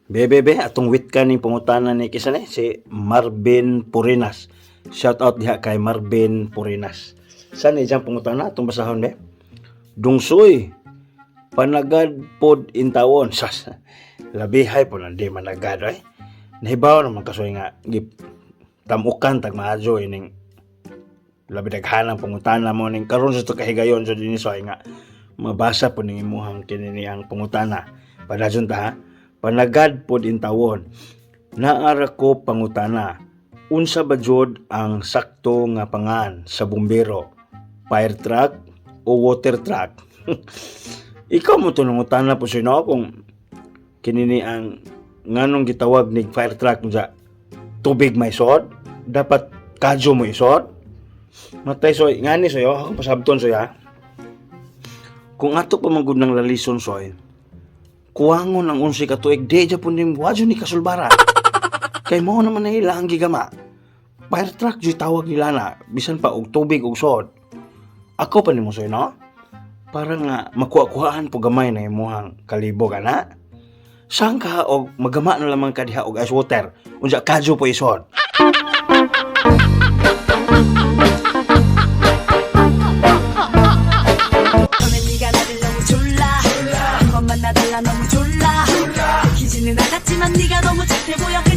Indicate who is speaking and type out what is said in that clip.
Speaker 1: Bebe, atong wit ka ni pangutana ni kisa ni si Marvin Purinas. Shout out diha kay Marvin Purinas. Saan ni diyang pangutana atong basahon be? Dungsoy, panagad pod intawon. Sas, labihay po di managad ay. Nahibaw naman kasoy nga tamukan tag maajo ining labi daghanang pangutana mo ning karon sa to kahigayon so dinhi so nga mabasa po ning imuhang kini ang pangutana. Padadyon ta ha. Panagad pod intawon. Naara ko pangutana. Unsa ba jud ang sakto nga pangan sa bumbero? Fire truck o water truck? Ikaw mo to nangutana po sino kung kinini ang nganong gitawag ni fire truck unsa tubig may sod dapat kadyo mo isod matay soy ngani soy ako pasabton soy ha kung ato pa magud nang lalison soy kuwangon ang 11 ka tuig di ja punim wadyo ni kasulbaran kay mo naman na ilang gigama fire truck jud tawag nila na bisan pa og tubig og sod ako pa nimo soy no para nga makuha-kuhaan po gamay na imuhang kalibog ana saan ka og magama na lamang ka diha og ice water unsa kadyo po isod
Speaker 2: 나달라 너무 졸라 기지는 알았지만 네가 너무 착해 보여